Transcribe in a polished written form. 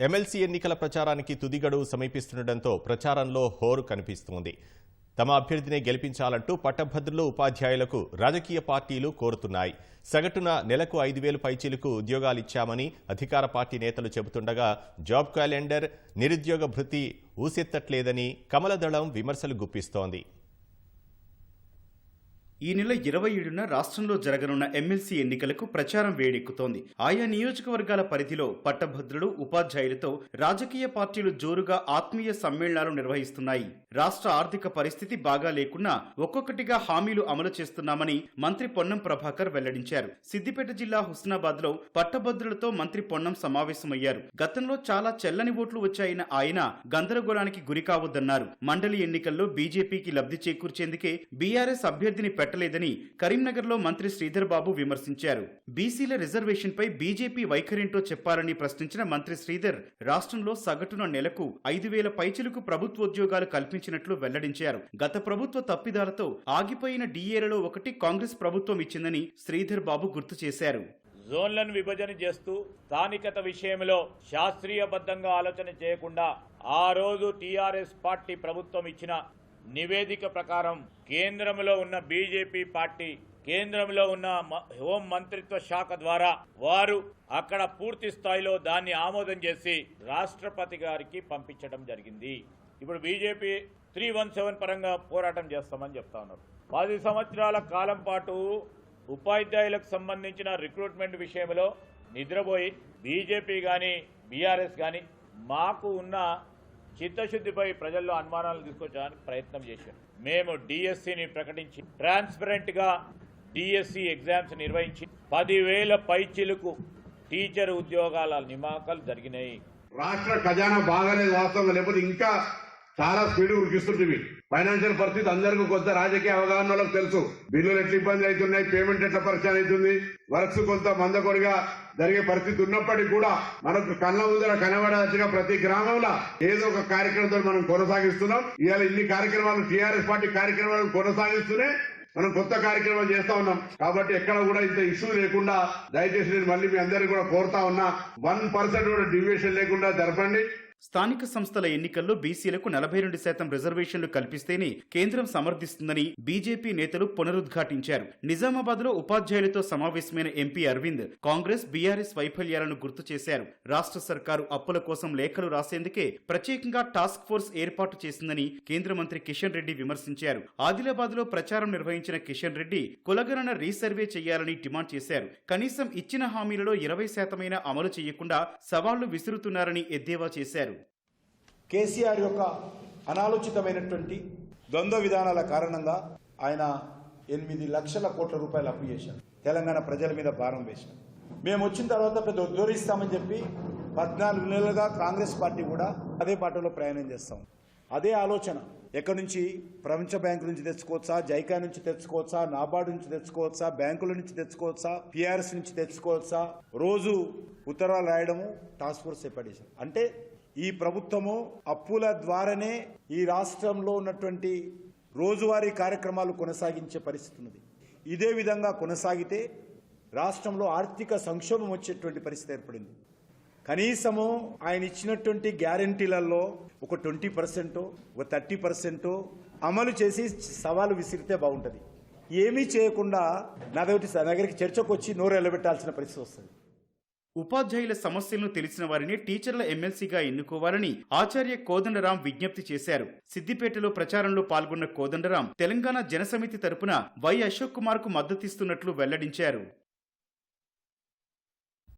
MLC ఎన్నికల ప్రచారానికి తుది గడువు సమీపిస్తుండటంతో ప్రచారంలో హోరు కనిపిస్తోంది. తమ అభ్యర్థిని గెలిపించాలంటూ పట్టభద్రులు, ఉపాధ్యాయులకు రాజకీయ పార్టీలు కోరుతున్నాయి. సగటున నెలకు 5,000 పైచీలకు ఉద్యోగాలిచ్చామని అధికార పార్టీ నేతలు చెబుతుండగా జాబ్ క్యాలెండర్, నిరుద్యోగ భృతి ఊసెత్తట్లేదని కమలదళం విమర్శలు గుప్పిస్తోంది. ఈ నెల 27న రాష్ట్రంలో జరగనున్న ఎమ్మెల్సీ ఎన్నికలకు ప్రచారం వేడెక్కుతోంది. ఆయా నియోజకవర్గాల పరిధిలో పట్టభద్రులు, ఉపాధ్యాయులతో రాజకీయ పార్టీలు జోరుగా ఆత్మీయ సమ్మేళనాలు నిర్వహిస్తున్నాయి. రాష్ట్ర ఆర్థిక పరిస్థితి బాగా లేకున్నా ఒక్కొక్కటిగా హామీలు అమలు చేస్తున్నామని మంత్రి పొన్నం ప్రభాకర్ వెల్లడించారు. సిద్దిపేట జిల్లా హుస్నాబాద్ లో పట్టభద్రులతో మంత్రి పొన్నం సమావేశమయ్యారు. గతంలో చాలా చెల్లని ఓట్లు వచ్చాయన్న ఆయన గందరగోళానికి గురికావద్దన్నారు. మండలి ఎన్నికల్లో బీజేపీకి లబ్ధి చేకూర్చేందుకే బీఆర్ఎస్ అభ్యర్థిని పెట్టలేదని కరీంనగర్లో మంత్రి శ్రీధర్ బాబు విమర్శించారు. బీసీల రిజర్వేషన్ పై బీజేపీ వైఖరేంటో చెప్పాలని ప్రశ్నించిన మంత్రి శ్రీధర్ రాష్ట్రంలో సగటున నెలకు 5,000 పైచిలకు ప్రభుత్వోద్యోగాలు కల్పించినట్లు వెల్లడించారు. గత ప్రభుత్వ తప్పిదాలతో ఆగిపోయిన డిఏలలో ఒకటి కాంగ్రెస్ ప్రభుత్వం ఇచ్చిందని శ్రీధర్ బాబు గుర్తు చేశారు. జోన్లను విభజన చేస్తూ స్థానికత విషయంలో శాస్త్రీయబద్ధంగా ఆలోచన చేయకుండా ఆ రోజు టీఆర్ఎస్ పార్టీ ప్రభుత్వం ఇచ్చిన నివేదిక ప్రకారం కేంద్రంలో ఉన్న బీజేపీ పార్టీ, కేంద్రంలో ఉన్న హోం మంత్రిత్వ శాఖ ద్వారా వారు అక్కడ పూర్తి స్థాయిలో దాన్ని ఆమోదం చేసి రాష్ట్రపతి గారికి పంపించడం జరిగింది. ఇప్పుడు బీజేపీ 317 పరంగా పోరాటం చేస్తామని చెప్తా ఉన్నారు. 10 సంవత్సరాల కాలం పాటు ఉపాధ్యాయులకు సంబంధించిన రిక్రూట్మెంట్ విషయంలో నిద్రపోయి బీజేపీ కానీ బీఆర్ఎస్ కానీ మాకు ఉన్న చిత్తశుద్ధిపై ప్రజల్లో అనుమానాలు తీసుకొచ్చడానికి ప్రయత్నం చేశారు. మేము డిఎస్సిని ప్రకటించి ట్రాన్స్పరెంట్ గా డిఎస్సి ఎగ్జామ్స్ నిర్వహించి 10,000 పైచిలకు టీచర్ ఉద్యోగాల నియామకాలు జరిగినాయి. రాష్ట్ర ఖజానా బాగాలేదు వాస్తవంగా, లేకపోతే ఇంకా చాలా స్పీడ్ ఉరికిస్తుంటివి. ఫైనాన్షియల్ పరిస్థితి అందరికీ కొంత రాజకీయ అవగాహన వాళ్ళకి తెలుసు. బిల్లులు ఎట్లా ఇబ్బంది అవుతున్నాయి, పేమెంట్ ఎట్లా పరిచయం అవుతుంది, వర్క్స్ కొంత మందకొడిగా జరిగే పరిస్థితి ఉన్నప్పటికీ కూడా మనకు కళ్ళ ముందర కనబడేట్టుగా ప్రతి గ్రామంలో ఏదో ఒక కార్యక్రమంతో మనం కొనసాగిస్తున్నాం. ఇవాళ ఇన్ని కార్యక్రమాలు టీఆర్ఎస్ పార్టీ కార్యక్రమాలను కొనసాగిస్తూనే మనం కొత్త కార్యక్రమాలు చేస్తా ఉన్నాం. కాబట్టి ఎక్కడ కూడా ఇంత ఇష్యూ లేకుండా దయచేసి నేను మళ్ళీ మీ అందరికీ కూడా కోరుతా ఉన్నా, 1% కూడా డివియేషన్ లేకుండా జరపండి. స్థానిక సంస్థల ఎన్నికల్లో బీసీలకు 42% రిజర్వేషన్లు కల్పిస్తేనే కేంద్రం సమర్థిస్తుందని బీజేపీ నేతలు పునరుద్ఘాటించారు. నిజామాబాద్ లో ఉపాధ్యాయులతో సమావేశమైన ఎంపీ అరవింద్ కాంగ్రెస్, బీఆర్ఎస్ వైఫల్యాలను గుర్తు చేశారు. రాష్ట్ర సర్కారు అప్పుల కోసం లేఖలు రాసేందుకే ప్రత్యేకంగా టాస్క్ ఫోర్స్ ఏర్పాటు చేసిందని కేంద్ర మంత్రి కిషన్ రెడ్డి విమర్శించారు. ఆదిలాబాద్ లో ప్రచారం నిర్వహించిన కిషన్ రెడ్డి కులగణన రీసర్వే చేయాలని డిమాండ్ చేశారు. కనీసం ఇచ్చిన హామీలలో 20% అమలు చేయకుండా సవాళ్లు విసురుతున్నారని ఎద్దేవా చేశారు. కేసీఆర్ యొక్క అనాలోచితమైనటువంటి ద్వంద్వ విధానాల కారణంగా ఆయన 8 లక్షల కోట్ల రూపాయలు అప్పు చేశారు. తెలంగాణ ప్రజల మీద భారం వేశారు. మేము వచ్చిన తర్వాత పెద్ద ఉద్ధరిస్తామని చెప్పి 14 నెలలుగా కాంగ్రెస్ పార్టీ కూడా అదే బాటలో ప్రయాణం చేస్తాం. అదే ఆలోచన ఎక్కడి నుంచి, ప్రపంచ బ్యాంకు నుంచి తెచ్చుకోవచ్చా, జైకా నుంచి తెచ్చుకోవచ్చా, నాబార్డు నుంచి తెచ్చుకోవచ్చా, బ్యాంకుల నుంచి తెచ్చుకోవచ్చా, పిఆర్ఎస్ నుంచి తెచ్చుకోవచ్చా, రోజు ఉత్తరాలు రాయడము, టాస్క్ ఫోర్స్ ఏర్పడేశారు. అంటే ఈ ప్రభుత్వము అప్పుల ద్వారానే ఈ రాష్ట్రంలో ఉన్నటువంటి రోజువారీ కార్యక్రమాలు కొనసాగించే పరిస్థితి ఉన్నది. ఇదే విధంగా కొనసాగితే రాష్ట్రంలో ఆర్థిక సంక్షోభం వచ్చేటువంటి పరిస్థితి ఏర్పడింది. కనీసము ఆయన ఇచ్చినటువంటి గ్యారంటీలలో ఒక 20%, ఒక 30% అమలు చేసి సవాలు విసిరితే బాగుంటుంది. ఏమీ చేయకుండా నా దగ్గరికి చర్చకు వచ్చి నోరు ఎల్లబెట్టాల్సిన పరిస్థితి వస్తుంది. ఉపాధ్యాయుల సమస్యలను తెలిసిన వారిని టీచర్ల ఎమ్మెల్సీగా ఎన్నుకోవాలని ఆచార్య కోదండరాం విజ్ఞప్తి చేశారు. సిద్దిపేటలో ప్రచారంలో పాల్గొన్న కోదండరాం తెలంగాణ జనసమితి తరపున వై అశోక్ కుమార్ కు మద్దతిస్తున్నట్లు వెల్లడించారు.